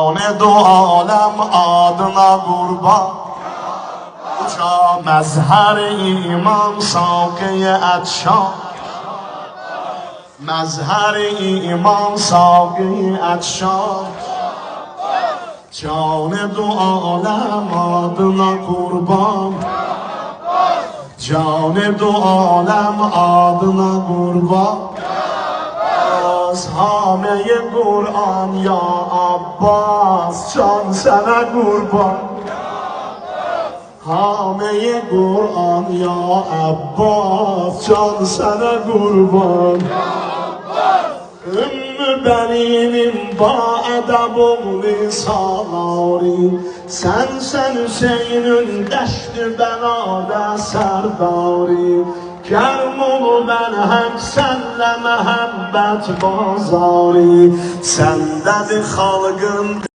Ne du alem adına kurban, uca mezher-i iman sâkı-i etşan, mezher-i iman sâkı-i etşan. Can du alem adına kurban, can du alem adına kurban. Hame-i Kur'an ya Abbas, can sana kurban. Hame-i Kur'an ya Abbas, can sana kurban. Ümmü beninim ba edeb oğlu salari, sen Hüseyin'ün deşti belada serdari. Kerm ol ben hem senle mehabbet bazari, sendedir halkın